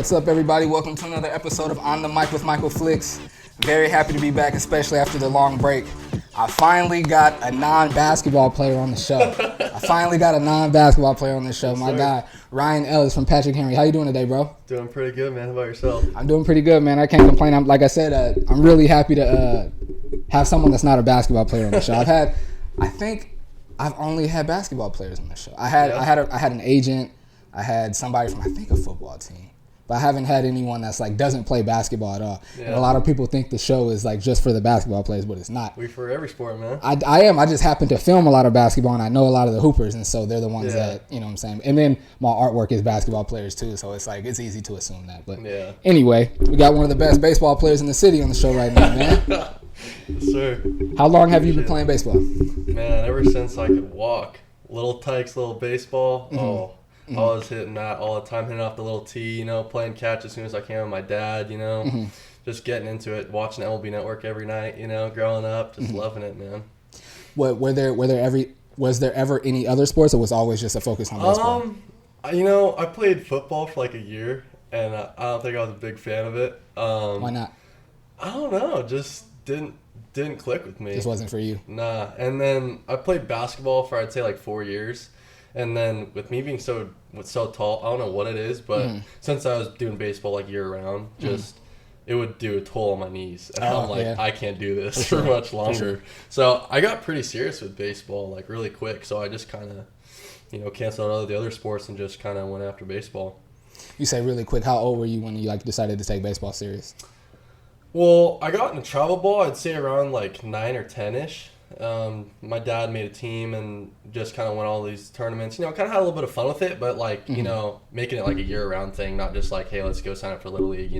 What's up, everybody? Welcome to another episode of On the Mic with Michael Flix. Very happy to be back, especially after the long break. I finally got a non-basketball player on the show. My guy, Ryan Ellis from Patrick Henry. How you doing today, bro? Doing pretty good, man. How about yourself? I'm doing pretty good, man. I can't complain. Like I said, I'm really happy to have someone that's not a basketball player on the show. I think I've only had basketball players on the show. I had an agent. I had somebody from, I think, a football team. But I haven't had anyone that's like doesn't play basketball at all. Yeah. And a lot of people think the show is like just for the basketball players, but it's not. We for every sport, man. I am. I just happen to film a lot of basketball, and I know a lot of the hoopers, and so they're the ones that, you know what I'm saying. And then my artwork is basketball players too, so it's like it's easy to assume that. But anyway, we got one of the best baseball players in the city on the show right now, man. Yes, sir. How long have you been playing baseball? Man, ever since I could walk. Little tykes, little baseball. Mm-hmm. I was hitting that all the time, hitting off the little tee, playing catch as soon as I can with my dad, just getting into it, watching MLB Network every night, growing up, just loving it, man. Was there ever any other sports, or was always just a focus on baseball? I played football for like a year, and I don't think I was a big fan of it. Why not? I don't know, just didn't click with me. Just wasn't for you? Nah, and then I played basketball for I'd say like 4 years. And then with me being so tall, I don't know what it is, but since I was doing baseball like year round, it would do a toll on my knees. And I'm like, I can't do this for much longer. Sure. So I got pretty serious with baseball like really quick. So I just kind of, canceled all the other sports and just kind of went after baseball. You say really quick. How old were you when you like decided to take baseball serious? Well, I got into travel ball, I'd say around like 9 or 10-ish. My dad made a team and just kind of went all these tournaments, kind of had a little bit of fun with it, but like, making it like a year-round thing, not just like, hey, let's go sign up for Little League,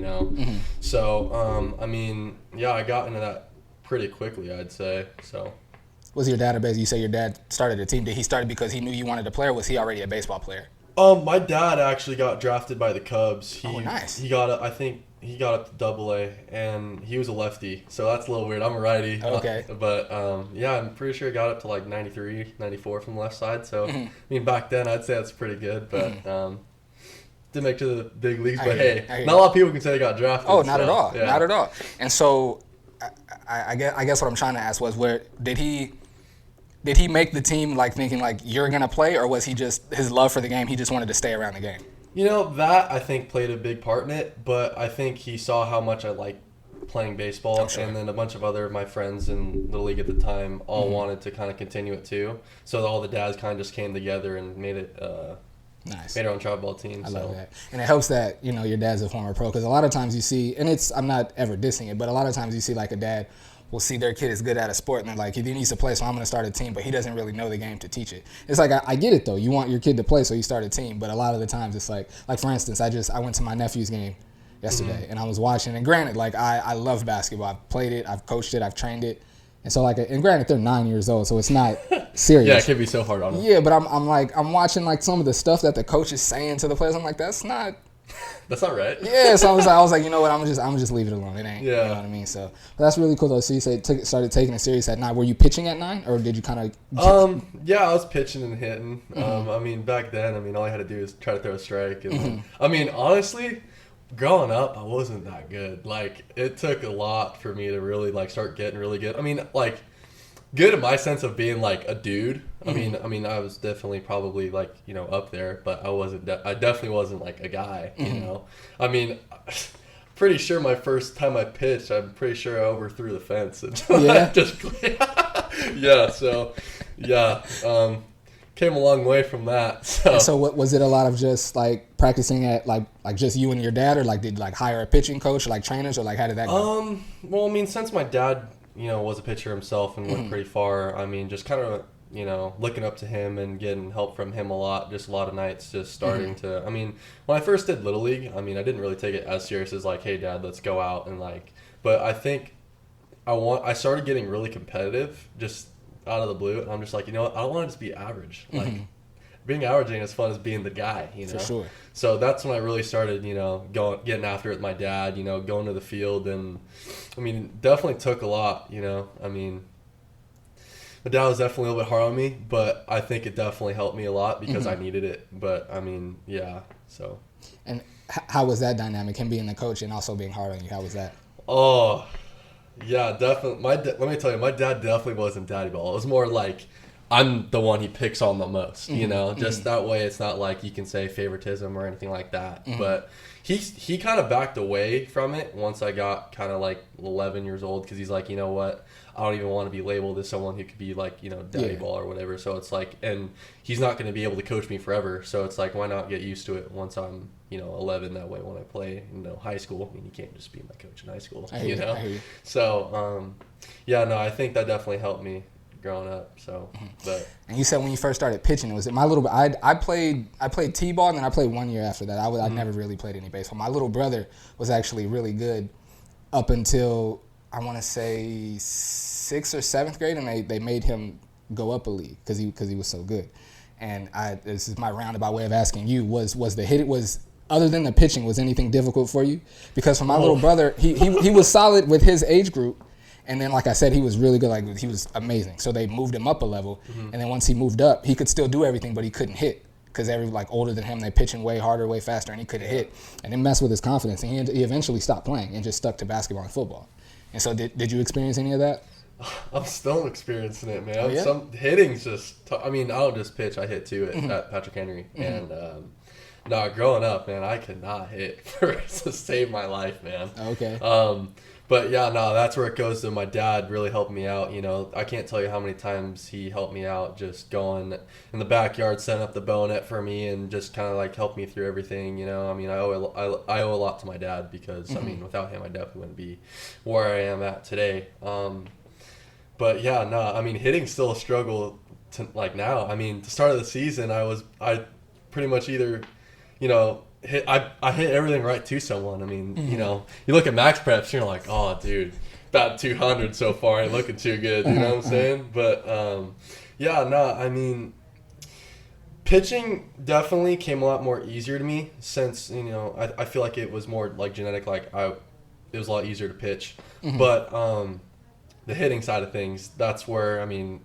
So, I got into that pretty quickly, I'd say, so. Was your dad you say your dad started a team? Did he start because he knew you wanted to play, or was he already a baseball player? My dad actually got drafted by the Cubs. Nice. He got up to AA, and he was a lefty, so that's a little weird. I'm a righty. Okay. But, I'm pretty sure he got up to like 93, 94 from the left side. So, I mean, back then, I'd say that's pretty good. But didn't make it to the big leagues. But, not a lot of people can say they got drafted. Oh, not at all. Yeah. Not at all. And so, I guess what I'm trying to ask was, did he make the team like thinking like you're going to play, or was he just his love for the game, he just wanted to stay around the game? That I think played a big part in it, but I think he saw how much I liked playing baseball, and then a bunch of other of my friends in the league at the time all wanted to kind of continue it too. So all the dads kind of just came together and made it nice. Made our own travel ball team. I love that. And it helps that, your dad's a former pro, because a lot of times you see, and I'm not ever dissing it, but a lot of times you see like a dad will see their kid is good at a sport, and they're like, he needs to play, so I'm going to start a team, but he doesn't really know the game to teach it. It's like, I get it, though. You want your kid to play, so you start a team, but a lot of the times it's like for instance, I went to my nephew's game yesterday, and I was watching, and granted, like, I love basketball. I've played it, I've coached it, I've trained it, and so, like, and granted, they're 9 years old, so it's not serious. Yeah, it can be so hard on them. Yeah, but I'm watching, like, some of the stuff that the coach is saying to the players. I'm like, that's not right. Yeah, so I was like, you know what, I'm just leave it alone. It ain't. Yeah. You know what I mean? So, but that's really cool though. So you started taking it serious at 9. Were you pitching at 9, or did you kind of? Yeah, I was pitching and hitting. Back then, all I had to do was try to throw a strike. And honestly, growing up, I wasn't that good. Like, it took a lot for me to really like start getting really good. Good in my sense of being like a dude. I was definitely probably like, up there, but I definitely wasn't like a guy, pretty sure my first time I pitched, I'm pretty sure I overthrew the fence. Came a long way from that. So what was it, a lot of just like practicing at like just you and your dad, or like did you like hire a pitching coach or like trainers, or like how did that go? Since my dad was a pitcher himself and went pretty far. Just kind of, looking up to him and getting help from him a lot, just a lot of nights, just starting to, when I first did Little League, I didn't really take it as serious as like, hey dad, let's go out and like, but I think I started getting really competitive just out of the blue, and I'm just like, I don't want to just be average. Like, being average ain't as fun as being the guy, For sure. So that's when I really started, getting after it with my dad, going to the field, and definitely took a lot, my dad was definitely a little bit hard on me, but I think it definitely helped me a lot because I needed it. But so. And how was that dynamic? Him being the coach and also being hard on you. How was that? Oh, yeah, definitely. Let me tell you, my dad definitely wasn't daddy ball. It was more like I'm the one he picks on the most, you know? Just that way it's not like you can say favoritism or anything like that. But he kind of backed away from it once I got kind of like 11 years old, because he's like, you know what? I don't even want to be labeled as someone who could be like, you know, daddy ball or whatever. So it's like, and he's not going to be able to coach me forever. So it's like, why not get used to it once I'm, you know, 11? That way when I play, you know, high school, I mean, you can't just be my coach in high school, you know? So, yeah, no, I think that definitely helped me growing up. So, but. And you said when you first started pitching, was it my little? I played t-ball, and then I played 1 year after that. I never really played any baseball. My little brother was actually really good up until I want to say 6th or 7th grade, and they made him go up a league because he was so good. And this is my roundabout way of asking you, was the hit, was other than the pitching, was anything difficult for you? Because for my little brother, he was solid with his age group. And then, like I said, he was really good. Like, he was amazing. So they moved him up a level. And then once he moved up, he could still do everything, but he couldn't hit. Because older than him, they pitching way harder, way faster, and he couldn't hit. And it messed with his confidence. And he eventually stopped playing and just stuck to basketball and football. And so did you experience any of that? I'm still experiencing it, man. Oh, yeah? Some hitting's just I mean, I don't just pitch. I hit too at Patrick Henry. And no, growing up, man, I could not hit to save my life, man. Okay. But yeah, no, that's where it goes to my dad really helped me out. You know, I can't tell you how many times he helped me out, just going in the backyard, setting up the bow net for me, and just kind of like helped me through everything. You know, I mean, I owe a lot to my dad, because I mean, without him, I definitely wouldn't be where I am at today. But yeah, no, I mean, hitting's still a struggle to like now. I mean, the start of the season, I pretty much either, you know, I hit everything right to someone. I mean, you know, you look at max preps, and you're like, oh, dude, about 200 so far, ain't looking too good. You know what I'm saying? But yeah, no, I mean, pitching definitely came a lot more easier to me since, you know, I feel like it was more like genetic. Like it was a lot easier to pitch, but the hitting side of things, that's where, I mean,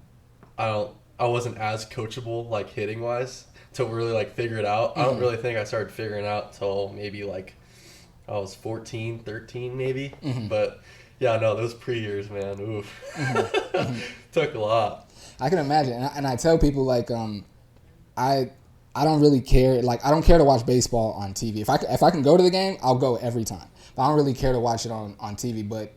I wasn't as coachable like hitting wise to really like figure it out. I don't really think I started figuring it out till maybe like I was 14, 13 maybe. But yeah, no, those pre-years, man, oof. Took a lot. I can imagine. And I tell people, like, I don't really care. Like, I don't care to watch baseball on TV. If I can go to the game, I'll go every time. But I don't really care to watch it on TV. But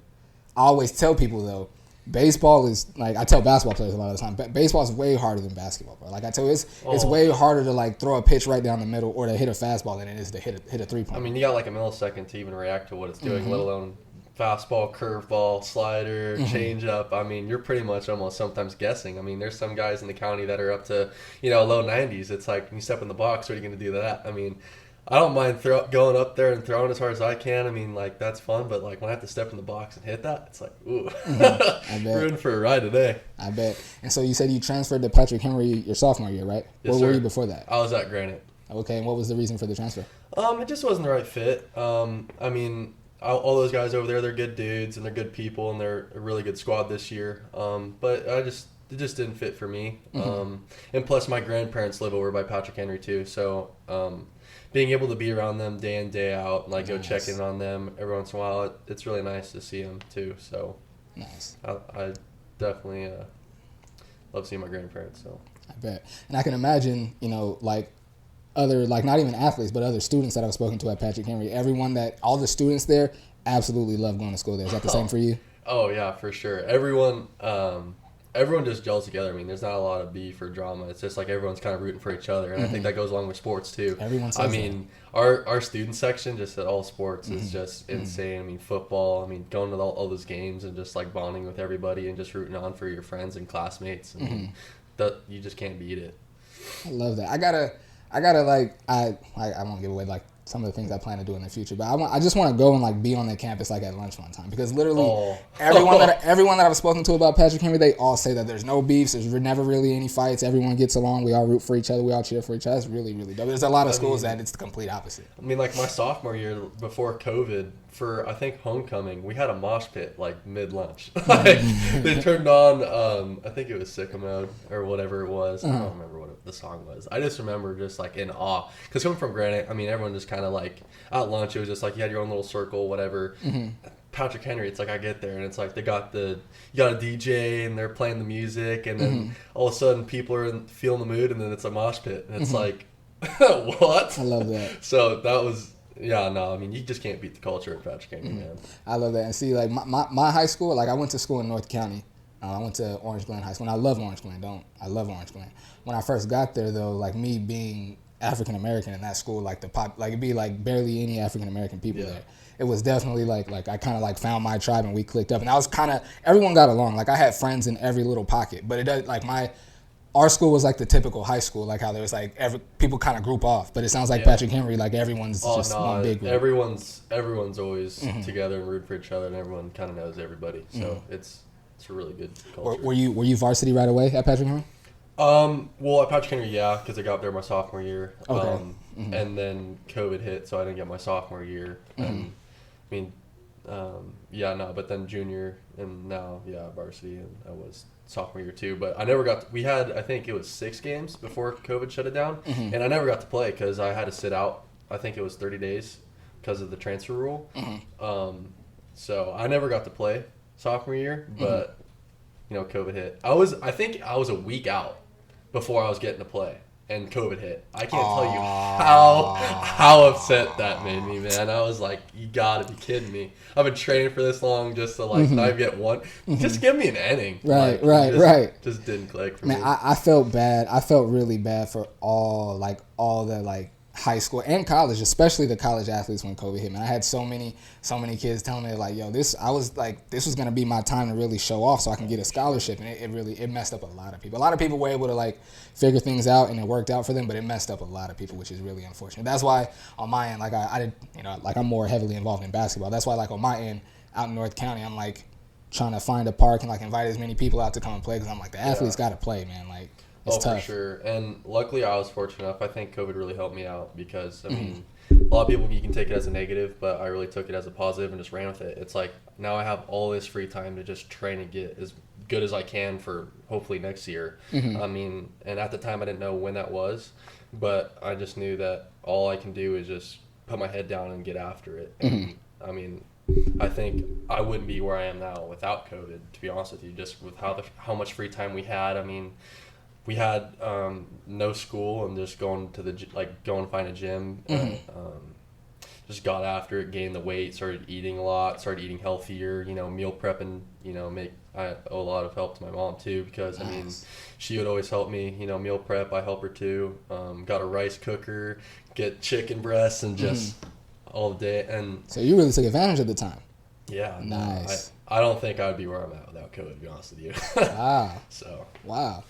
I always tell people, though, baseball is, like, I tell basketball players a lot of the time, but baseball is way harder than basketball, bro. Like, I tell you, it's way harder to, like, throw a pitch right down the middle or to hit a fastball than it is to hit a three-point. I mean, you got, like, a millisecond to even react to what it's doing, let alone fastball, curveball, slider, changeup. I mean, you're pretty much almost sometimes guessing. I mean, there's some guys in the county that are up to, you know, low 90s. It's like, when you step in the box, what are you going to do to that? I mean, I don't mind going up there and throwing as hard as I can. I mean, like, that's fun. But, like, when I have to step in the box and hit that, it's like, ooh. We're in for a ride today. I bet. And so you said you transferred to Patrick Henry your sophomore year, right? Yes, Where were you before that? I was at Granite. Okay, and what was the reason for the transfer? It just wasn't the right fit. I mean, all those guys over there, they're good dudes and they're good people and they're a really good squad this year. But it just didn't fit for me. And plus, my grandparents live over by Patrick Henry too, so being able to be around them day in, day out, and like go check in on them every once in a while, it's really nice to see them too. So nice. I definitely love seeing my grandparents. So I bet, and I can imagine, you know, like other, like, not even athletes, but other students that I've spoken to at Patrick Henry. All the students there absolutely love going to school there. Is that the same for you? Oh yeah, for sure. Everyone just gels together. I mean, there's not a lot of beef or drama. It's just like everyone's kind of rooting for each other, and I think that goes along with sports too. Everyone says our student section just at all sports is just insane. I mean, football. I mean, going to all those games and just like bonding with everybody and just rooting on for your friends and classmates. I mean, that you just can't beat it. I love that. I gotta like I won't give away like some of the things I plan to do in the future, but I just want to go and like be on the campus like at lunch one time, because literally everyone that I've spoken to about Patrick Henry, they all say that there's no beefs, there's never really any fights, everyone gets along, we all root for each other, we all cheer for each other. It's really, really dope. There's a lot of schools that it's the complete opposite. I mean, like my sophomore year before COVID, for, I think, homecoming, we had a mosh pit, like, mid-lunch. Like, they turned on, I think it was Sicko Mode, or whatever it was. I don't remember what the song was. I just remember just, like, in awe. Because coming from Granite, I mean, everyone just kind of, like, at lunch, it was just, like, you had your own little circle, whatever. Patrick Henry, it's like, I get there, and it's like, you got a DJ, and they're playing the music, and then all of a sudden, people are feeling the mood, and then it's a mosh pit. And it's like, what? I love that. So that was... Yeah, no, I mean, you just can't beat the culture at Patrick Henry, man. I love that. And see, like, my high school, like, I went to school in North County. I went to Orange Glen High School, and I love Orange Glen. I love Orange Glen. When I first got there, though, like, me being African-American in that school, like, it'd be, like, barely any African-American people there. It was definitely, like I kind of, like, found my tribe, and we clicked up. And I was kind of, everyone got along. Like, I had friends in every little pocket. But it does, like, our school was like the typical high school, like how there was like people kind of group off. But it sounds like Patrick Henry, like everyone's one big group. Everyone's always together and rooting for each other, and everyone kind of knows everybody. So it's a really good culture. Were you varsity right away at Patrick Henry? Well, at Patrick Henry, yeah, because I got there my sophomore year. Okay. And then COVID hit, so I didn't get my sophomore year. And I mean, but then junior and now, varsity, and I was sophomore year too. But I never we had, I think it was 6 games before COVID shut it down, and I never got to play because I had to sit out. I think it was 30 days because of the transfer rule. So I never got to play sophomore year, but COVID hit. I think I was a week out before I was getting to play, and COVID hit. I can't tell you how upset that made me, man. I was like, you gotta be kidding me. I've been training for this long just to like not get one. Just give me an inning. Right. Just didn't click for me. Man, I felt bad. I felt really bad for all the like high school and college, especially the college athletes when COVID hit. Man, I had so many kids telling me like, yo, this was gonna be my time to really show off so I can get a scholarship, and it messed up a lot of people. A lot of people were able to like figure things out and it worked out for them, but it messed up a lot of people, which is really unfortunate. That's why on my end, like I did, like I'm more heavily involved in basketball. That's why like on my end out in North County, I'm like trying to find a park and like invite as many people out to come and play because I'm like the athletes got to play, man. Like. It's tough. For sure. And luckily I was fortunate enough. I think COVID really helped me out because, I mean, a lot of people, you can take it as a negative, but I really took it as a positive and just ran with it. It's like now I have all this free time to just train and get as good as I can for hopefully next year. I mean, and at the time I didn't know when that was, but I just knew that all I can do is just put my head down and get after it. And, I mean, I think I wouldn't be where I am now without COVID, to be honest with you, just with how much free time we had. I mean, we had no school and just going and find a gym. And, just got after it, gained the weight, started eating a lot, started eating healthier, meal prepping, I owe a lot of help to my mom too because, I mean, she would always help me, meal prep. I help her too. Got a rice cooker, get chicken breasts and just all day. And so you really took advantage of the time. Yeah. Nice. I don't think I would be where I'm at without COVID, to be honest with you. Wow. So. Wow.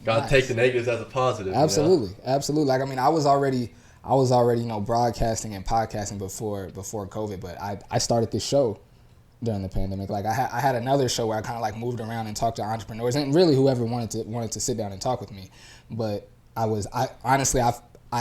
Gotta take the negatives as a positive. Absolutely. Absolutely. Like, I mean, I was already, broadcasting and podcasting before COVID, but I started this show during the pandemic. Like, I had another show where I kind of like moved around and talked to entrepreneurs and really whoever wanted to sit down and talk with me. But I honestly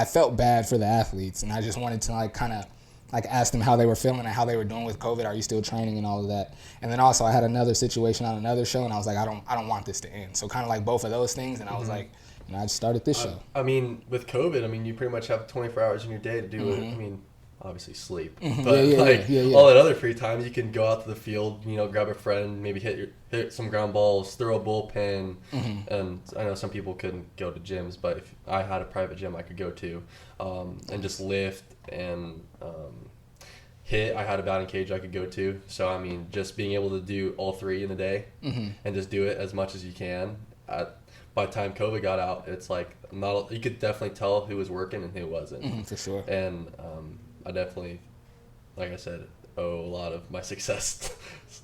felt bad for the athletes, and I just wanted to like kind of like ask them how they were feeling and how they were doing with COVID. Are you still training and all of that? And then also I had another situation on another show, and I was like, I don't want this to end. So kind of like both of those things, and I was like, I just started this show. I mean, with COVID, I mean, you pretty much have 24 hours in your day to do it. I mean, obviously sleep, but all that other free time, you can go out to the field, grab a friend, maybe hit some ground balls, throw a bullpen, and I know some people couldn't go to gyms, but if I had a private gym I could go to, and just lift and hit. I had a batting cage I could go to, so I mean, just being able to do all three in a day and just do it as much as you can. By the time COVID got out, it's like you could definitely tell who was working and who wasn't. For sure. And I definitely, like I said, owe a lot of my success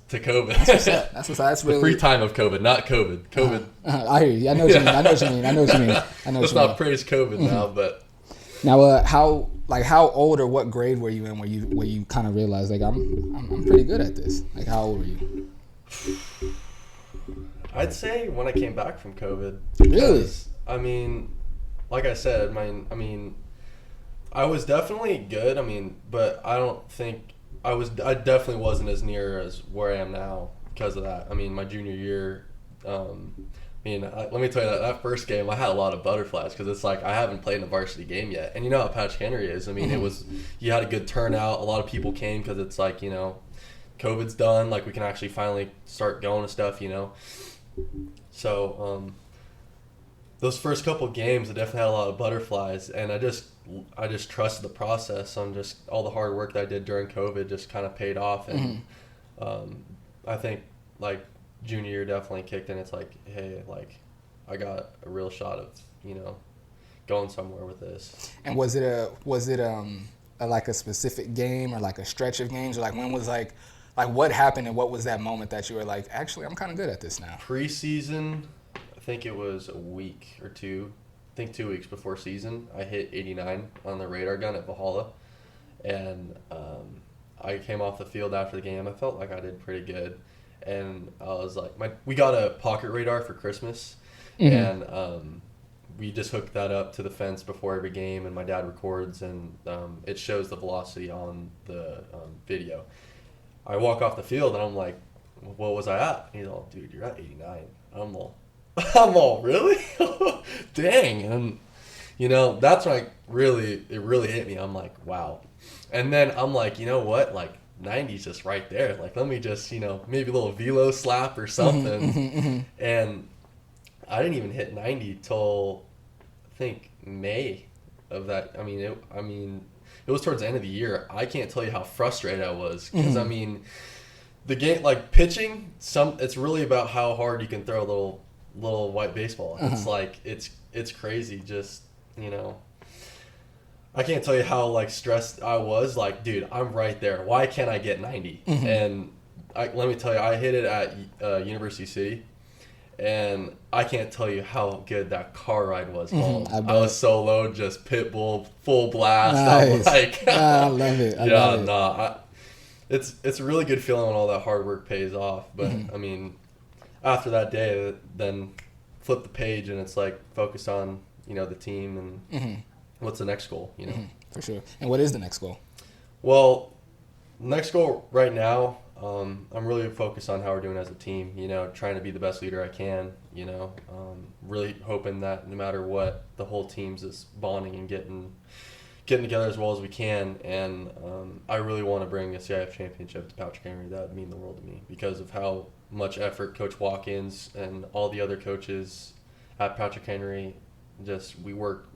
to COVID. That's really the free time of COVID, not COVID. COVID. I hear you. I know what you mean. Let's not praise COVID now, but. Now, how old or what grade were you in where you kind of realized like I'm pretty good at this? Like, how old were you? I'd say when I came back from COVID. Really? I mean, like I said, I mean, I was definitely good. I mean, but I don't think I definitely wasn't as near as where I am now because of that. I mean, my junior year, let me tell you that first game, I had a lot of butterflies because it's like I haven't played in a varsity game yet. And you know how Patrick Henry is. I mean, you had a good turnout. A lot of people came because it's like, COVID's done. Like, we can actually finally start going to stuff, So, those first couple games, I definitely had a lot of butterflies. And I just trusted the process on just all the hard work that I did during COVID just kind of paid off. And I think, like, junior year definitely kicked in. It's like, hey, like, I got a real shot of, going somewhere with this. And was it like a specific game or like a stretch of games, or like when was like what happened and what was that moment that you were like, actually, I'm kind of good at this now? Preseason, I think it was a week or two. I think 2 weeks before season, I hit 89 on the radar gun at Valhalla, and I came off the field after the game. I felt like I did pretty good, and I was like, we got a pocket radar for Christmas, and we just hooked that up to the fence before every game, and my dad records, and it shows the velocity on the video. I walk off the field, and I'm like, what was I at? He's all, dude, you're at 89. I'm all, really? Dang. And, that's when it really hit me. I'm like, wow. And then I'm like, you know what? Like, 90's just right there. Like, let me just, maybe a little velo slap or something. And I didn't even hit 90 till, I think, May of that. I mean, it was towards the end of the year. I can't tell you how frustrated I was because, the game, like pitching, it's really about how hard you can throw a little white baseball. It's like, it's crazy. Just, I can't tell you how like stressed I was. Like, dude, I'm right there. Why can't I get 90? And let me tell you, I hit it at University City, and I can't tell you how good that car ride was home. I was so low, just pit bull, full blast. Nice. I'm like, I love it. It's a really good feeling when all that hard work pays off. But I mean, after that day, then flip the page and it's like focus on the team and what's the next goal. For sure. And what is the next goal? Well, next goal right now, I'm really focused on how we're doing as a team, trying to be the best leader I can, really hoping that no matter what, the whole team's just bonding and getting together as well as we can. And I really want to bring a CIF championship to Patrick Henry. That would mean the world to me because of how much effort Coach Watkins and all the other coaches at Patrick Henry, we work.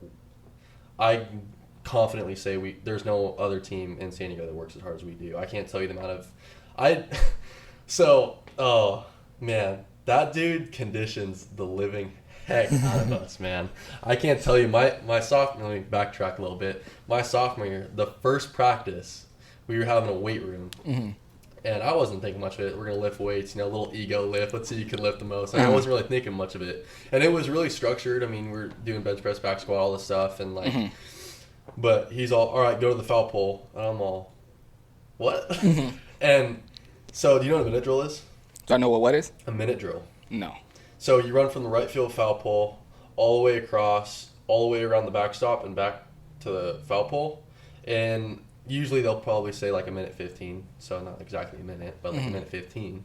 I confidently say there's no other team in San Diego that works as hard as we do. I can't tell you the amount of oh man, that dude conditions the living heck out of us, man. I can't tell you my sophomore. Let me backtrack a little bit. My sophomore year, the first practice, we were having a weight room, and I wasn't thinking much of it. We're gonna lift weights, a little ego lift. Let's see who can lift the most. I wasn't really thinking much of it, and it was really structured. I mean, we're doing bench press, back squat, all this stuff, and like. But he's all right, go to the foul pole. And I'm all, what? And so, do you know what a minute drill is? Do I know what is? A minute drill. No. So you run from the right field foul pole all the way across, all the way around the backstop and back to the foul pole. And usually they'll probably say like a minute 15. So not exactly a minute, but like a minute 15.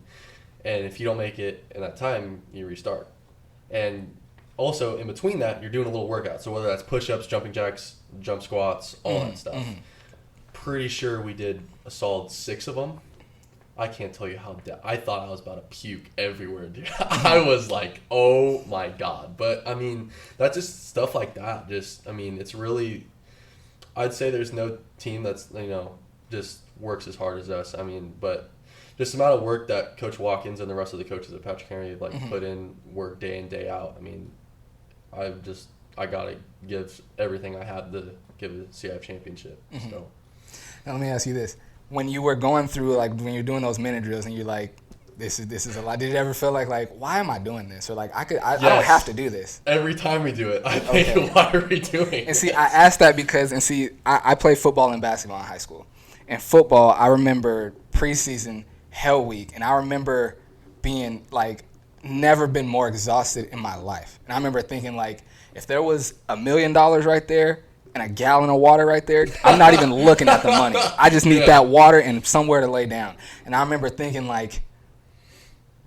And if you don't make it in that time, you restart. And also, in between that, you're doing a little workout. So whether that's push-ups, jumping jacks, jump squats, all that stuff. Pretty sure we did a solid 6 of them. I can't tell you how I thought I was about to puke everywhere, dude. I was like, oh my God. But, I mean, that's just stuff like that. It's really, I'd say there's no team that's, just works as hard as us. I mean, but just the amount of work that Coach Watkins and the rest of the coaches at Patrick Henry, put in work day in, day out. I mean, I got to give everything I had to give a CIF championship. So. Now, let me ask you this. When you were going through, when you're doing those minute drills and you're like, this is a lot, did you ever feel like, why am I doing this? Or I don't have to do this. Every time we do it, I think, why are we doing it? And see, I asked that because, I played football and basketball in high school. In football, I remember preseason hell week, and I remember being, never been more exhausted in my life. And I remember thinking, if there was $1 million right there, and a gallon of water right there, I'm not even looking at the money. I just need that water and somewhere to lay down. And I remember thinking, like,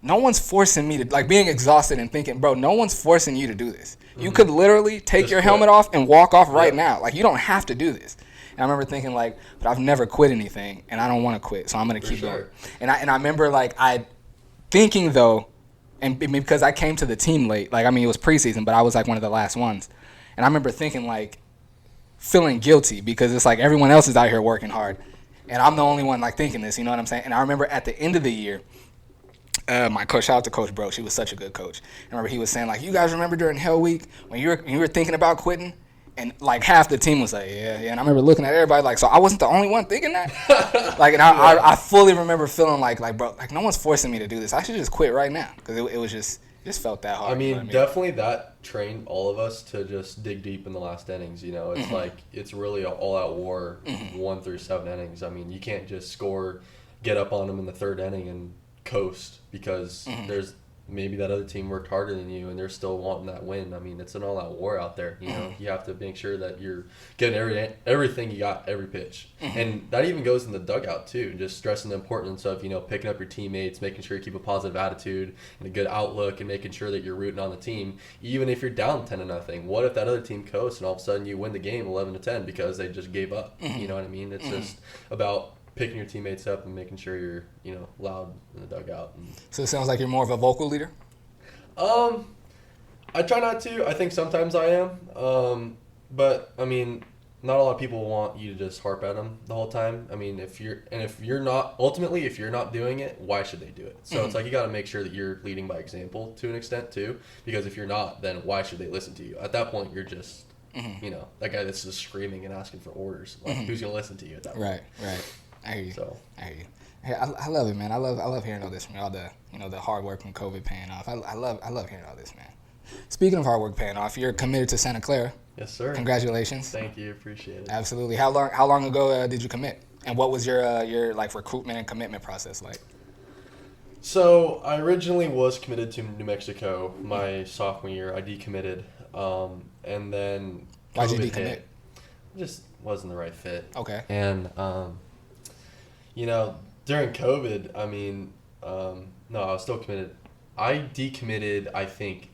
no one's forcing me to, like, being exhausted and thinking, bro, no one's forcing you to do this. You could literally take just your quit. helmet off and walk off right now. Like, you don't have to do this. And I remember thinking, like, but I've never quit anything, and I don't want to quit, so I'm going to keep going. And I remember, like, thinking, though, and because I came to the team late, like, I mean, it was preseason, but I was, like, one of the last ones. And I remember thinking, like, feeling guilty because it's like everyone else is out here working hard, and I'm the only one, like, thinking this, you know what I'm saying? And I remember at the end of the year, my coach, shout out to Coach Bro, she was such a good coach. I remember he was saying, like, you guys remember during Hell Week when you were thinking about quitting? And, like, half the team was like, yeah. And I remember looking at everybody like, so I wasn't the only one thinking that? Like, and I fully remember feeling like, bro, like, no one's forcing me to do this. I should just quit right now because it was just felt that hard. I mean, you know what I mean? definitely that trained all of us to just dig deep in the last innings. You know, it's like it's really an all-out war, 1 through 7 innings. I mean, you can't just score, get up on them in the 3rd inning and coast because there's maybe that other team worked harder than you and they're still wanting that win. I mean, it's an all-out war out there. You know, you have to make sure that you're getting everything you got every pitch. And that even goes in the dugout too, just stressing the importance of, you know, picking up your teammates, making sure you keep a positive attitude and a good outlook and making sure that you're rooting on the team. Even if you're down 10-0, what if that other team coasts and all of a sudden you win the game 11-10 because they just gave up? You know what I mean? It's just about picking your teammates up and making sure you're, you know, loud in the dugout. So it sounds like you're more of a vocal leader? I try not to. I think sometimes I am. But, I mean, not a lot of people want you to just harp at them the whole time. I mean, if you're not doing it, why should they do it? So it's like you got to make sure that you're leading by example to an extent too, because if you're not, then why should they listen to you? At that point, you're just, you know, that guy that's just screaming and asking for orders. Like, who's going to listen to you at that point? Right. I hear you. So. I hear you. Hey, I love it, man. I love hearing all this from y'all. The hard work from COVID paying off. I love hearing all this, man. Speaking of hard work paying off, you're committed to Santa Clara. Yes, sir. Congratulations. Thank you. Appreciate it. Absolutely. How long ago did you commit? And what was your like recruitment and commitment process like? So I originally was committed to New Mexico my sophomore year. I decommitted, and then why'd you COVID decommit? hit. Just wasn't the right fit. Okay. And you know, during COVID, I mean, no, I was still committed. I decommitted, I think,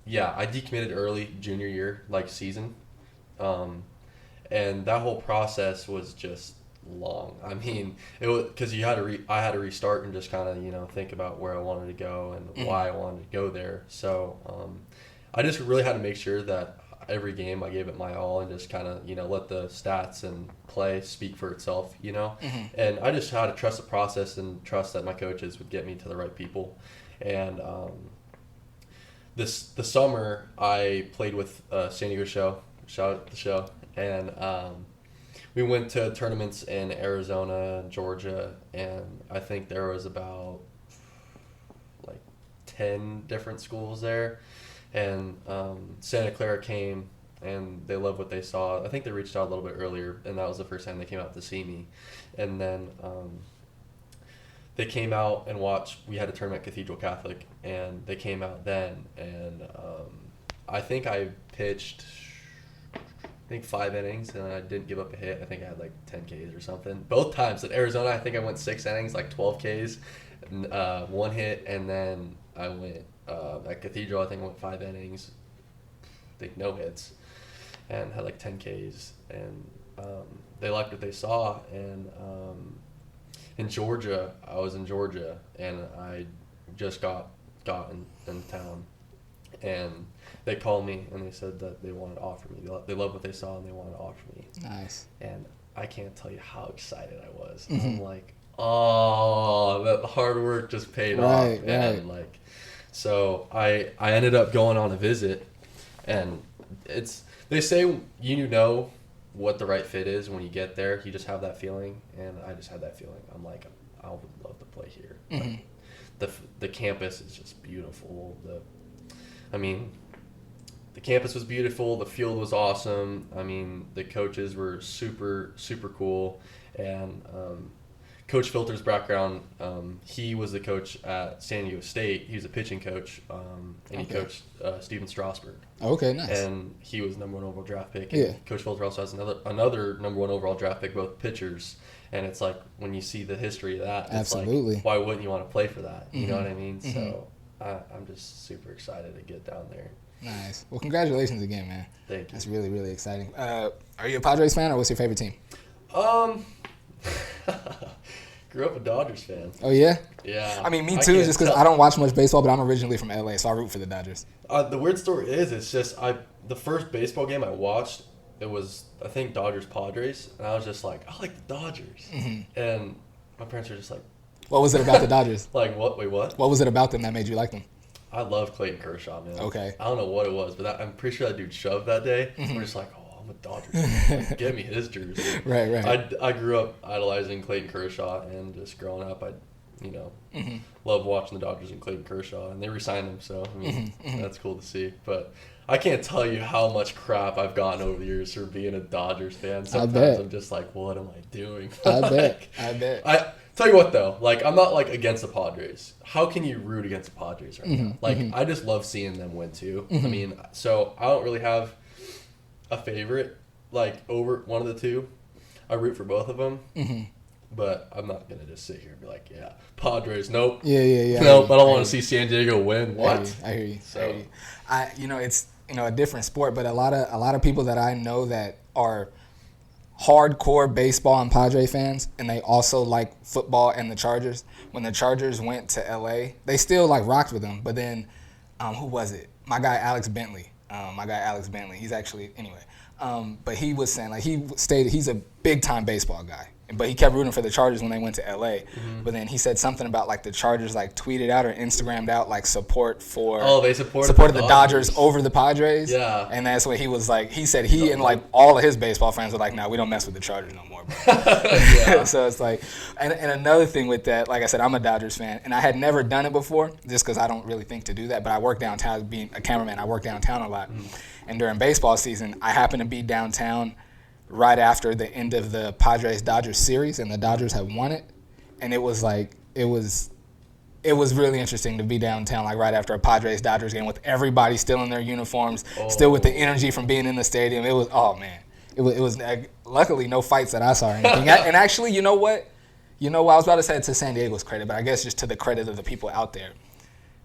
I decommitted early junior year, like season. And that whole process was just long. I mean, it was because I had to restart and just kind of, you know, think about where I wanted to go and why I wanted to go there. So I just really had to make sure that every game I gave it my all and just kind of, you know, let the stats and play speak for itself, you know. And I just had to trust the process and trust that my coaches would get me to the right people. And the summer I played with San Diego Show, shout out to the show, and we went to tournaments in Arizona, Georgia, and I think there was about like 10 different schools there. And Santa Clara came, and they loved what they saw. I think they reached out a little bit earlier, and that was the first time they came out to see me. And then they came out and watched. We had a tournament at Cathedral Catholic, and they came out then. And I think I pitched, 5 innings, and I didn't give up a hit. I think I had like 10 Ks or something. Both times at Arizona, I think I went 6 innings, like 12 Ks, 1 hit, and then I went at Cathedral. I think I went 5 innings, I think no hits, and had like 10 Ks. And they liked what they saw. And in Georgia, I was in Georgia, and I just got in town, and they called me and they said that they wanted to offer me. They loved what they saw and they wanted to offer me. Nice. And I can't tell you how excited I was. I'm like, oh, that hard work just paid off. And like, so I ended up going on a visit, and they say you know what the right fit is when you get there. You just have that feeling, and I just had that feeling. I'm like, I would love to play here. Like, the campus is just beautiful. The campus was beautiful. The field was awesome. I mean, the coaches were super, super cool. And Coach Filter's background, he was the coach at San Diego State. He was a pitching coach, and he coached Steven Strasburg. Okay, nice. And he was number 1 overall draft pick. Yeah. And Coach Filter also has another number 1 overall draft pick, both pitchers. And it's like, when you see the history of that, it's Absolutely. like, why wouldn't you want to play for that? You Mm-hmm. know what I mean? Mm-hmm. So I'm just super excited to get down there. Nice. Well, congratulations again, man. Thank you. That's really, really exciting. Are you a Padres fan, or what's your favorite team? Grew up a Dodgers fan. Oh, yeah? Yeah. I mean, me too, just because I don't watch much baseball, but I'm originally from LA, so I root for the Dodgers. The weird story is, it's just, the first baseball game I watched, it was, I think, Dodgers-Padres, and I was just like, I like the Dodgers. Mm-hmm. And my parents were just like... What was it about the Dodgers? Like, what? Wait, what? What was it about them that made you like them? I love Clayton Kershaw, man. Okay. I don't know what it was, but I'm pretty sure that dude shoved that day. Mm-hmm. We're just like, oh, I'm a Dodgers fan. Like, give me his jersey. Right. I grew up idolizing Clayton Kershaw, and just growing up, I mm-hmm. love watching the Dodgers and Clayton Kershaw, and they re-signed him, so I mean, Mm-hmm. that's cool to see. But I can't tell you how much crap I've gotten over the years for being a Dodgers fan. Sometimes I'm just like, what am I doing? I bet. I tell you what, though, like, I'm not, like, against the Padres. How can you root against the Padres right now? Like, I just love seeing them win, too. I mean, so I don't really have a favorite, like, over one of the two. I root for both of them. But I'm not going to just sit here and be like, yeah, Padres, nope. Yeah. Nope, I don't want to see San Diego win. What? I hear you. So, It's a different sport, but a lot of people that I know that are hardcore baseball and Padre fans, and they also like football and the Chargers. When the Chargers went to LA, they still like rocked with them. But then, who was it? My guy Alex Bentley. He's actually but he was saying, like, he's a big time baseball guy. But he kept rooting for the Chargers when they went to LA. But then he said something about, like, the Chargers, like, tweeted out or Instagrammed out, like, support for... Oh, they supported the Dodgers over the Padres. Yeah. And that's what he was like. He said he and, like, all of his baseball fans were like, nah, we don't mess with the Chargers no more, bro. So it's like... And another thing with that, like I said, I'm a Dodgers fan. And I had never done it before, just because I don't really think to do that. But I work downtown, being a cameraman, I work downtown a lot. And during baseball season, I happen to be downtown right after the end of the Padres-Dodgers series, and the Dodgers had won it. And it was really interesting to be downtown, like, right after a Padres-Dodgers game with everybody still in their uniforms, still with the energy from being in the stadium. It was, oh, man. It was luckily no fights that I saw or anything. And actually, you know what? I was about to say it to San Diego's credit, but I guess just to the credit of the people out there.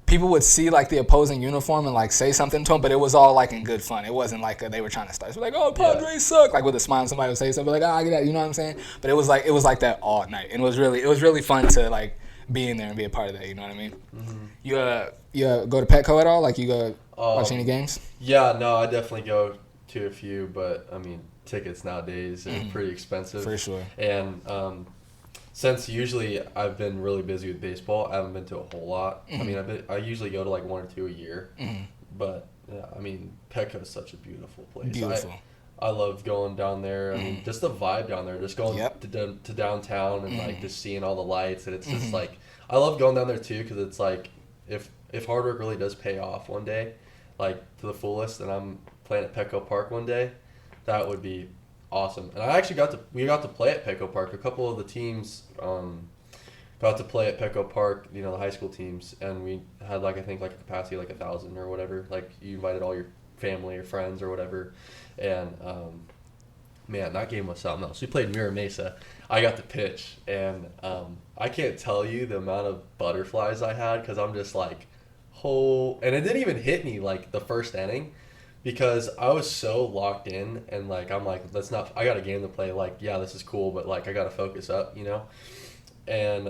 People would see, like, the opposing uniform and, like, say something to them, but it was all, like, in good fun. It wasn't like they were trying to start. It was like, oh, Padres suck. Like, with a smile, somebody would say something like, I get that. You know what I'm saying? But it was like that all night. And it was really fun to, like, be in there and be a part of that. You know what I mean? Mm-hmm. You go to Petco at all? Like, you go watch any games? Yeah, no, I definitely go to a few, but, I mean, tickets nowadays are pretty expensive. For sure. And since usually I've been really busy with baseball, I haven't been to a whole lot. I mean, I usually go to like 1 or 2 a year. But yeah, I mean, Petco is such a beautiful place. Beautiful. I love going down there. I mean, just the vibe down there, just going to downtown and like just seeing all the lights, and it's just like, I love going down there too, because it's like, if hard work really does pay off one day, like to the fullest, and I'm playing at Petco Park one day, that would be awesome. And we got to play at Petco Park. A couple of the teams got to play at Petco Park, the high school teams, and we had I think a capacity of 1,000 or whatever. Like, you invited all your family or friends or whatever. And man, that game was something else. We played Mira Mesa. I got to pitch, and I can't tell you the amount of butterflies I had, because I'm just like, and it didn't even hit me like the first inning, because I was so locked in, and like, I'm like, I got a game to play, like, yeah, this is cool, but like, I got to focus up, And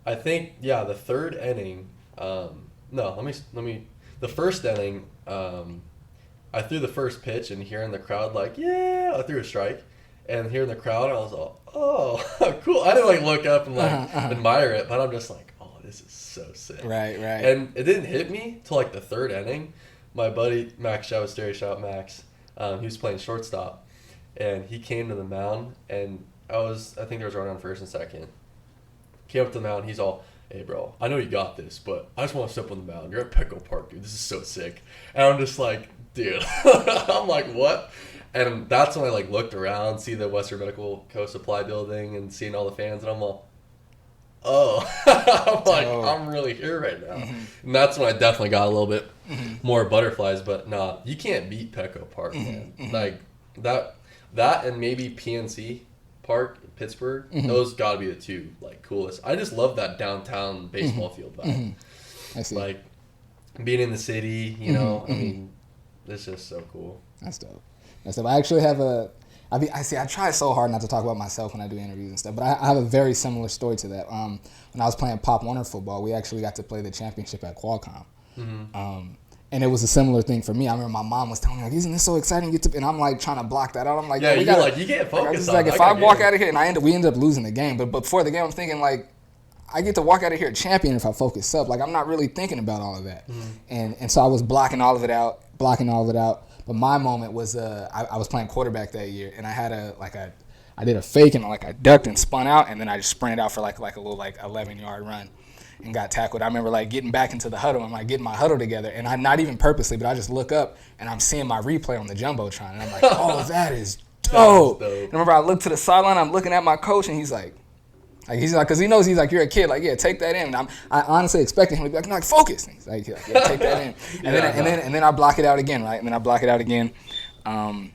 I think, the third inning, the first inning, I threw the first pitch, and hearing the crowd like, yeah, I threw a strike, and hearing the crowd, I was all, oh, cool. I didn't look up and admire it, but I'm just like, oh, this is so sick. Right. And it didn't hit me till the third inning. My buddy Max Shavasteri, shout out Max, he was playing shortstop, and he came to the mound, and I think there was a run on first and second. Came up to the mound, he's all, hey bro, I know you got this, but I just want to step on the mound. You're at Petco Park, dude. This is so sick. And I'm just like, dude, I'm like, what? And that's when I like looked around, see the Western Medical Co Supply building, and seeing all the fans, and I'm all, oh, I'm like, I'm really here right now. And that's when I definitely got a little bit more butterflies. But nah, you can't beat Petco Park, man. Like that and maybe PNC Park, Pittsburgh. Those got to be the two like coolest. I just love that downtown baseball field vibe. I see. Like being in the city, you know. I mean, it's just so cool. That's dope. That's dope. I actually have I try so hard not to talk about myself when I do interviews and stuff, but I have a very similar story to that. When I was playing Pop Warner football, we actually got to play the championship at Qualcomm. And it was a similar thing for me. I remember my mom was telling me, like, isn't this so exciting? And I'm like trying to block that out. I'm like, yeah, you can't focus on it. Like, if I walk out of here, and we ended up losing the game, but before the game, I'm thinking, like, I get to walk out of here a champion if I focus up. Like, I'm not really thinking about all of that. And so I was blocking all of it out. But my moment was I was playing quarterback that year, and I had I did a fake, and I ducked and spun out, and then I just sprinted out for like a little 11-yard run and got tackled. I remember getting back into the huddle and getting my huddle together, and I not even purposely, but I just look up and I'm seeing my replay on the Jumbotron, and I'm like, oh, that is dope. And remember, I looked to the sideline, I'm looking at my coach, and he's like, because he knows you're a kid. Like, yeah, take that in. And I honestly expected him to be like, no, focus. And he's like, yeah, take that in. And then I block it out again, right? And then I block it out again. And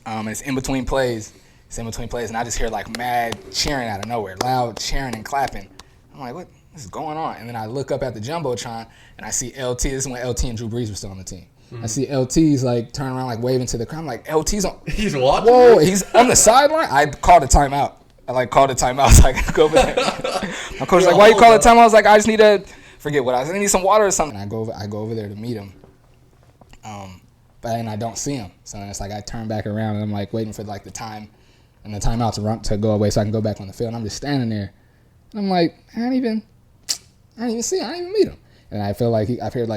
it's in between plays. And I just hear mad cheering out of nowhere, loud cheering and clapping. I'm like, what is going on? And then I look up at the Jumbotron and I see LT. This is when LT and Drew Brees were still on the team. I see LT's turn around waving to the crowd. I'm like, LT's on. He's watching. Whoa, he's on the sideline. I called a timeout. I called a timeout so I could go over there. My coach was like, why you call a timeout? I was like, I just need to forget what I was. I need some water or something. And I go over there to meet him. But then I don't see him. So then it's I turn back around and I'm waiting for the time and the timeout to go away so I can go back on the field. And I'm just standing there. And I'm like, I didn't even see him. I didn't even meet him. And I feel like I've heard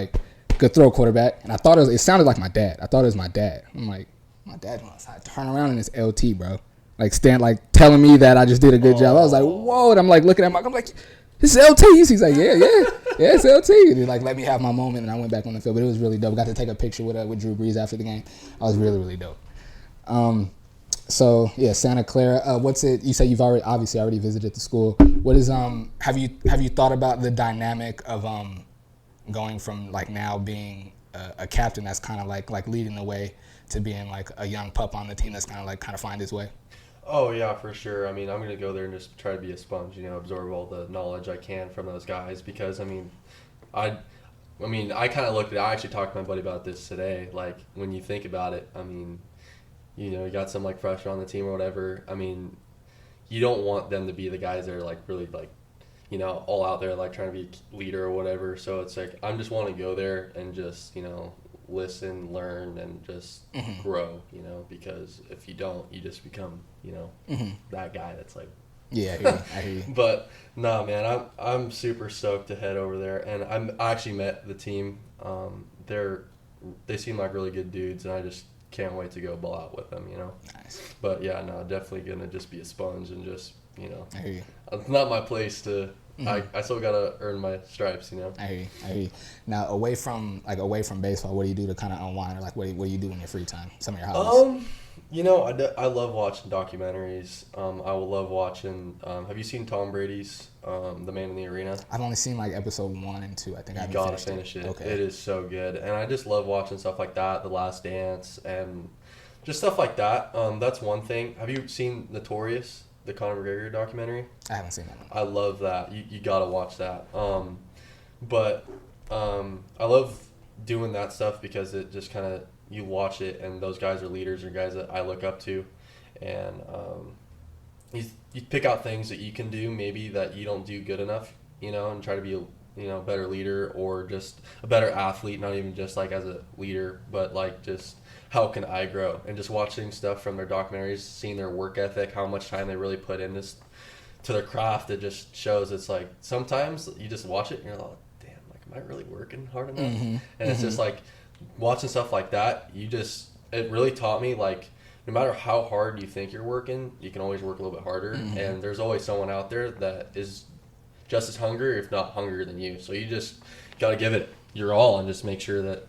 good throw quarterback. And I thought it sounded like my dad. I thought it was my dad. I'm like, my dad wants. I turn around and it's LT, bro. Telling me that I just did a good job. I was like, whoa. And I'm looking at I'm like, this is LT. He's like, yeah, it's LT. And he let me have my moment, and I went back on the field. But it was really dope. Got to take a picture with Drew Brees after the game. I was really, really dope. So yeah, Santa Clara. What's it? You say you've already visited the school. What is have you thought about the dynamic of going from now being a captain that's kind of like leading the way to being a young pup on the team that's kind of find his way? Oh, yeah, for sure. I mean, I'm going to go there and just try to be a sponge, absorb all the knowledge I can from those guys because, I kind of looked at it. I actually talked to my buddy about this today. When you think about it, you got some, freshmen on the team or whatever. You don't want them to be the guys that are, really, all out there, trying to be a leader or whatever. So it's I'm just want to go there and just, listen, learn, and just grow, because if you don't, you just become, that guy that's yeah, I hear you. But nah, man, I'm super stoked to head over there, and I actually met the team. They seem like really good dudes, and I just can't wait to go ball out with them, Nice. But yeah, no, definitely gonna just be a sponge and just, I hear you. It's not my place to. I still gotta earn my stripes, I hear you. Now, away from baseball, what do you do to kind of unwind, or what do you do in your free time? Some of your hobbies. I love watching documentaries. I will love watching. Have you seen Tom Brady's The Man in the Arena? I've only seen episode 1 and 2. I think I haven't gotta finish it. Okay. It is so good, and I just love watching stuff like that, The Last Dance, and just stuff like that. That's one thing. Have you seen Notorious? The Conor McGregor documentary? I haven't seen that one. I love that. You gotta watch that. But I love doing that stuff because it just kind of, you watch it and those guys are leaders or guys that I look up to, and you pick out things that you can do maybe that you don't do good enough, and try to be a better leader or just a better athlete, not even just as a leader, but just how can I grow? And just watching stuff from their documentaries, seeing their work ethic, how much time they really put in this to their craft, it just shows. It's sometimes you just watch it and you're like, damn, am I really working hard enough? And it's just watching stuff like that, it really taught me no matter how hard you think you're working, you can always work a little bit harder. And there's always someone out there that is just as hungry, if not hungrier than you. So you just got to give it your all and just make sure that,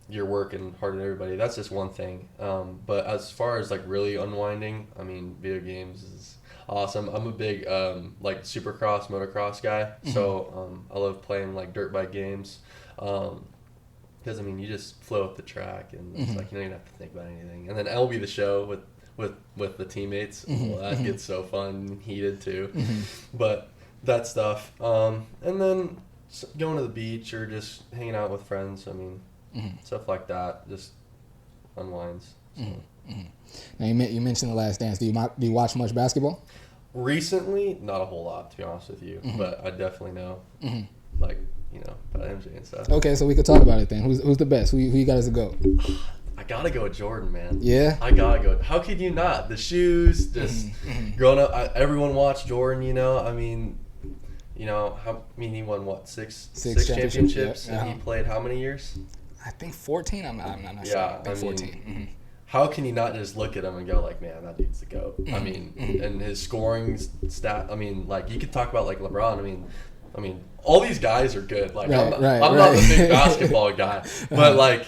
you're working harder than everybody. That's just one thing. But as far as like really unwinding, I mean, video games is awesome. I'm a big like supercross, motocross guy. So I love playing like dirt bike games. Because I mean, you just flow up the track, and it's like you don't even have to think about anything. And then MLB The Show with the teammates, well, that gets so fun and heated too. But that stuff, and then going to the beach or just hanging out with friends. I mean, stuff like that just unwinds. So. Now you mentioned The Last Dance. Do you watch much basketball? Recently, not a whole lot, to be honest with you, but I definitely know, like, you know, about MJ and stuff. Okay, so we could talk about it then. Who's the best? Who you got as a GOAT? I gotta go with Jordan, man. Yeah? I gotta go. How could you not? The shoes, just growing up, everyone watched Jordan, you know. I mean, you know, he won, what, six championships? Yeah. And he played how many years? I think 14. I'm not sure. Yeah, I think 14. How can you not just look at him and go like, man, that dude's the GOAT? I mean, and his scoring stat. I mean, like you could talk about like LeBron. I mean, all these guys are good. Like I'm not the big basketball guy, but like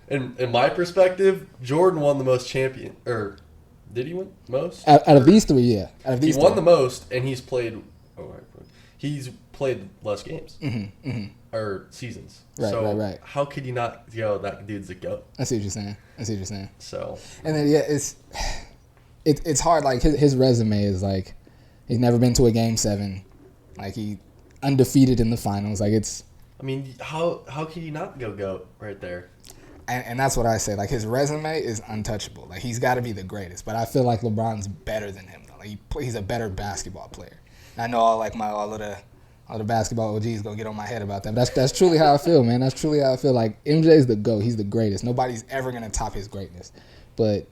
in my perspective, Jordan won the most or did he win most? Out of these three, yeah. He won the most, and he's played less games or seasons. Right. How could you not that dude's a GOAT? I see what you're saying. So. And then it's hard. Like his resume is like he's never been to a Game 7. Like he undefeated in the finals. Like it's. I mean, how can you not go GOAT right there? And that's what I say. Like his resume is untouchable. Like he's got to be the greatest. But I feel like LeBron's better than him though. Like he's a better basketball player. And I know all the basketball OGs gonna get on my head about that. But that's truly how I feel, man. That's truly how I feel. Like MJ's the GOAT. He's the greatest. Nobody's ever gonna top his greatness. But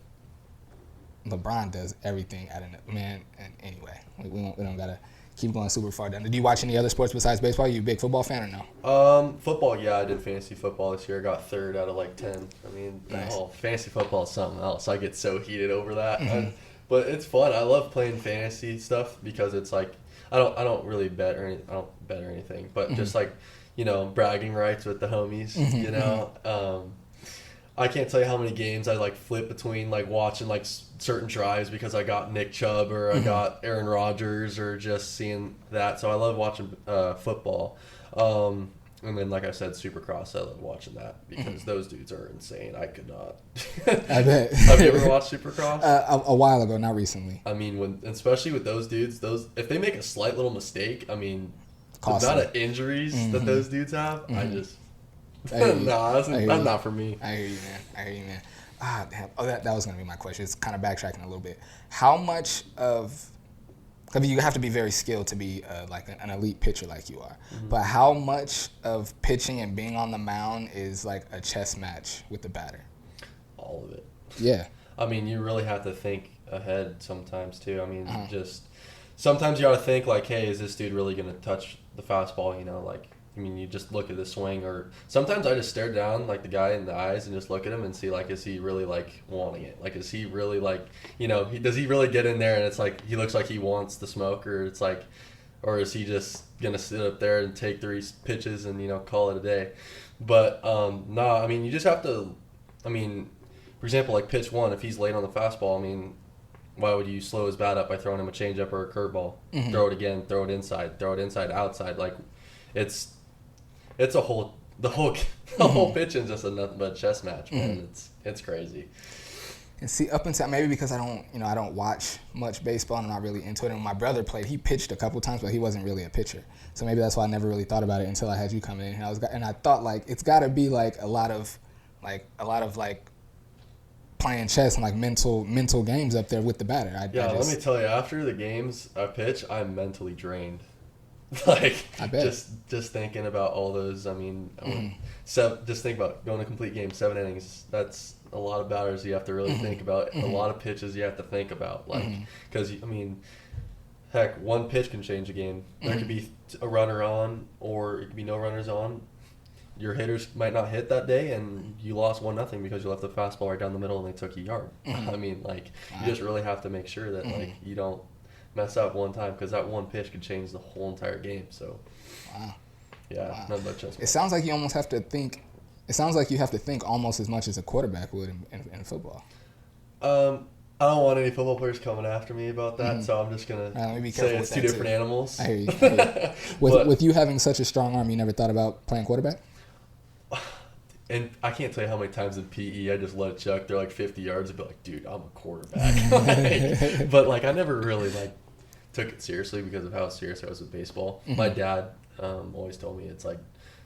LeBron does everything at man. And anyway, we don't gotta keep going super far down. Did you watch any other sports besides baseball? Are you a big football fan or no? Football, yeah. I did fantasy football this year. I got 3rd out of like 10. I mean, nice. Fantasy football is something else. I get so heated over that. But it's fun. I love playing fantasy stuff because it's like I don't really bet or anything, but just like, you know, bragging rights with the homies, you know. I can't tell you how many games I like flip between like watching like certain drives because I got Nick Chubb or I got Aaron Rodgers or just seeing that. So I love watching football. And then, like I said, Supercross, I love watching that because those dudes are insane. I could not. I bet. Have you ever watched Supercross? A while ago, not recently. I mean, especially with those dudes, if they make a slight little mistake, I mean, the amount of injuries that those dudes have, that's not for me. I hear you, man. Damn. Oh, that was going to be my question. It's kind of backtracking a little bit. How much of... I mean, you have to be very skilled to be like an elite pitcher like you are. But how much of pitching and being on the mound is like a chess match with the batter? All of it. Yeah. I mean, you really have to think ahead sometimes too. I mean, just sometimes you got to think like, hey, is this dude really going to touch the fastball? You know, like, I mean, you just look at the swing, or sometimes I just stare down like the guy in the eyes and just look at him and see like, is he really like wanting it? Like, is he really like, you know, does he really get in there and it's like he looks like he wants the smoke, or it's like, or is he just gonna sit up there and take 3 pitches and, you know, call it a day? But no, I mean, you just have to. I mean, for example, like pitch 1, if he's late on the fastball, I mean, why would you slow his bat up by throwing him a changeup or a curveball? Throw it again, throw it inside, outside. Like, it's the whole pitching's just a nothing but chess match, man. It's crazy. And see, up until maybe because I don't watch much baseball and I'm not really into it. And when my brother played, he pitched a couple times, but he wasn't really a pitcher. So maybe that's why I never really thought about it until I had you come in. And I thought like it's got to be like a lot of playing chess and like mental games up there with the batter. Let me tell you, after the games I pitch, I'm mentally drained. Like, I bet. just thinking about all those. I mean, just think about going a complete game, 7 innings. That's a lot of batters you have to really think about. A lot of pitches you have to think about. Like, because I mean, heck, one pitch can change a game. There could be a runner on, or it could be no runners on. Your hitters might not hit that day, and you lost 1-0 because you left the fastball right down the middle and they took a yard. I mean, like, you just really have to make sure that like you don't mess up one time, because that one pitch could change the whole entire game. So, nothing but chess. It sounds like you almost have to think It sounds like you have to think almost as much as a quarterback would in football. I don't want any football players coming after me about that, so I'm just gonna say it's two different animals. I hear you. With you having such a strong arm, you never thought about playing quarterback? And I can't tell you how many times in PE I just let it chuck. They're like 50 yards. I'd be like, dude, I'm a quarterback. But like I never really like took it seriously because of how serious I was with baseball. Mm-hmm. My dad always told me it's like,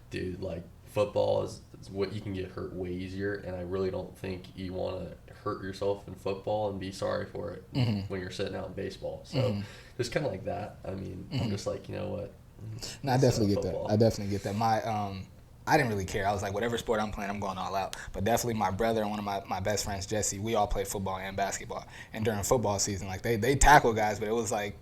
dude, like football is what you can get hurt way easier, and I really don't think you want to hurt yourself in football and be sorry for it when you're sitting out in baseball. So just kind of like that. I mean, I'm just like, you know what? No, I definitely get that. I definitely get that. I didn't really care. I was like, whatever sport I'm playing, I'm going all out. But definitely my brother and one of my best friends, Jesse, we all played football and basketball. And during football season, like they tackle guys, but it was like,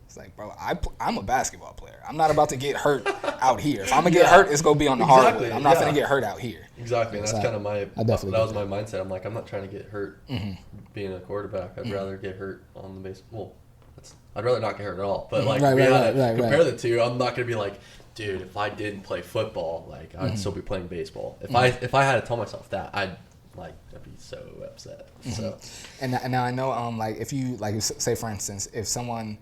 it's like, bro, I'm a basketball player. I'm not about to get hurt out here. If I'm going to get hurt, it's going to be on the hardwood. I'm not going to get hurt out here. Exactly. And that's kind of that was my mindset. I'm like, I'm not trying to get hurt being a quarterback. I'd rather get hurt on the base. Well, I'd rather not get hurt at all. But like, compare the two. I'm not going to be like, dude, if I didn't play football, like I'd still be playing baseball. If I had to tell myself that, I'd be so upset. So, and now I know, like if you say for instance, if someone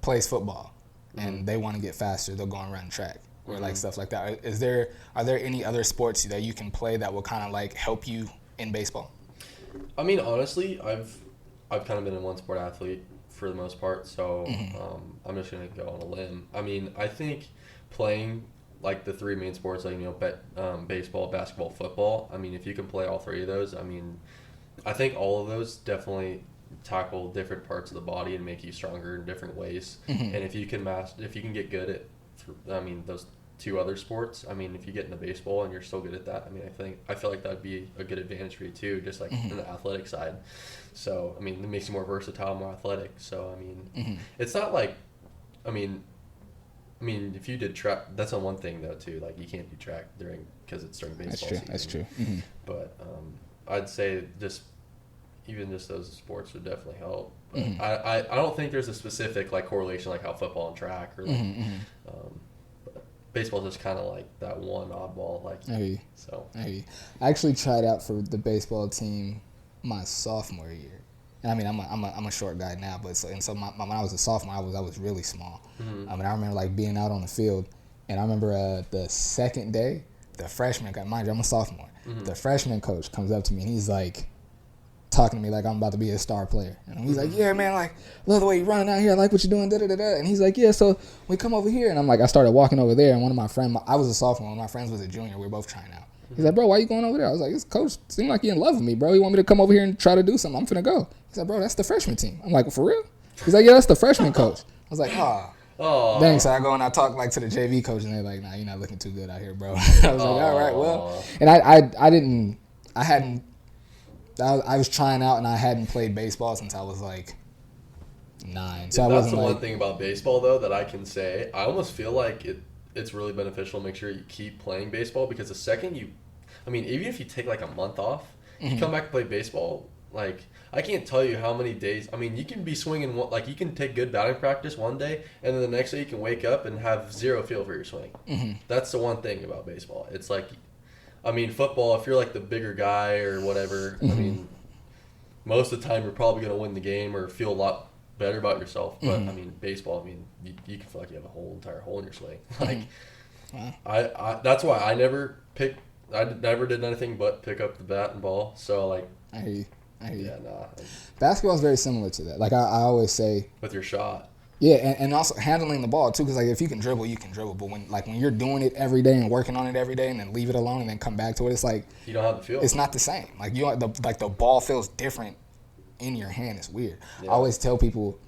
plays football and they want to get faster, they'll go and run track or like stuff like that. Are there any other sports that you can play that will kind of like help you in baseball? I mean, honestly, I've kind of been a one sport athlete for the most part, so I'm just gonna go on a limb. I mean, I think playing like the three main sports, like baseball, basketball, football. I mean, if you can play all three of those, I mean, I think all of those definitely tackle different parts of the body and make you stronger in different ways. And if you can get good at, those two other sports. I mean, if you get into baseball and you're so good at that, I mean, I feel like that'd be a good advantage for you too, just like in the athletic side. So, I mean, it makes you more versatile, more athletic. So, I mean, it's not like, I mean, if you did track, that's on one thing though too. Like you can't do track because it's during baseball season. That's true. But I'd say even just those sports would definitely help. But I don't think there's a specific like correlation like how football and track or like. Baseball is just kind of like that one oddball, like. So. I actually tried out for the baseball team my sophomore year, and I mean I'm a short guy now, but when I was a sophomore, I was really small. I remember like being out on the field, and I remember the second day, the freshman coach, mind you, I'm a sophomore. The freshman coach comes up to me and he's like, talking to me like I'm about to be a star player. And he's like, yeah, man, like, love the way you're running out here. I like what you're doing, da-da-da-da. And he's like, yeah, so we come over here. And I'm like, I started walking over there, and one of my friends, I was a sophomore, one of my friends was a junior. We were both trying out. He's like, bro, why you going over there? I was like, this coach seemed like he in love with me, bro. He want me to come over here and try to do something. I'm finna go. He's like, bro, that's the freshman team. I'm like, well, for real? He's like, yeah, that's the freshman coach. I was like, oh. Dang, so I go and I talk like to the JV coach, and they're like, nah, you're not looking too good out here, bro. I was like, all right, well. And I was trying out, and I hadn't played baseball since I was like 9. So that's the one thing about baseball, though, that I can say. I almost feel like it's really beneficial to make sure you keep playing baseball, because the second even if you take like a month off, you come back and play baseball, like I can't tell you how many days. I mean, you can be swinging, like you can take good batting practice one day, and then the next day you can wake up and have zero feel for your swing. That's the one thing about baseball. It's like, I mean, football, if you're like the bigger guy or whatever, I mean, most of the time you're probably going to win the game or feel a lot better about yourself. But, I mean, baseball, I mean, you can feel like you have a entire hole in your swing. Like, I that's why I never did anything but pick up the bat and ball. So, like. I hear you. Yeah, nah. Basketball is very similar to that. Like, I always say. With your shot. Yeah, and also handling the ball too, because like if you can dribble, you can dribble. But when you're doing it every day and working on it every day, and then leave it alone and then come back to it, it's like you don't have the feel. It's not the same. Like the ball feels different in your hand. It's weird. Yeah. I always tell people,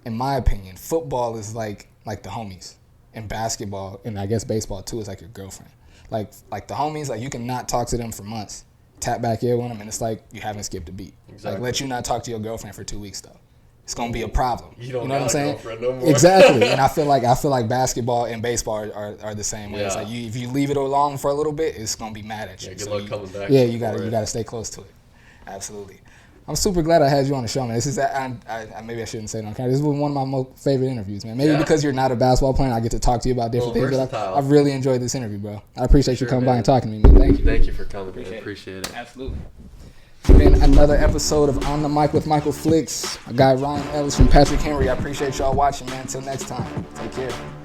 in my opinion, football is like the homies, and basketball and I guess baseball too is like your girlfriend. Like the homies, like you can not talk to them for months, tap back in with them, and it's like you haven't skipped a beat. Exactly. Like let you not talk to your girlfriend for 2 weeks though. It's gonna be a problem. You know what I'm saying? No more. Exactly. And I feel like basketball and baseball are the same way. Yeah. It's like if you leave it along for a little bit, it's gonna be mad at you. Yeah, good luck coming back. Yeah, you gotta stay close to it. Absolutely. I'm super glad I had you on the show, man. This is maybe I shouldn't say it on camera. This was one of my most favorite interviews, man. Maybe because you're not a basketball player, I get to talk to you about different things. But I've really enjoyed this interview, bro. I appreciate you coming by and talking to me, man. Thank you. Thank you for coming, man. Appreciate it. Absolutely. It's been another episode of On the Mic with Michael Flix. My guy Ryan Ellis from Patrick Henry. I appreciate y'all watching, man. Until next time, take care.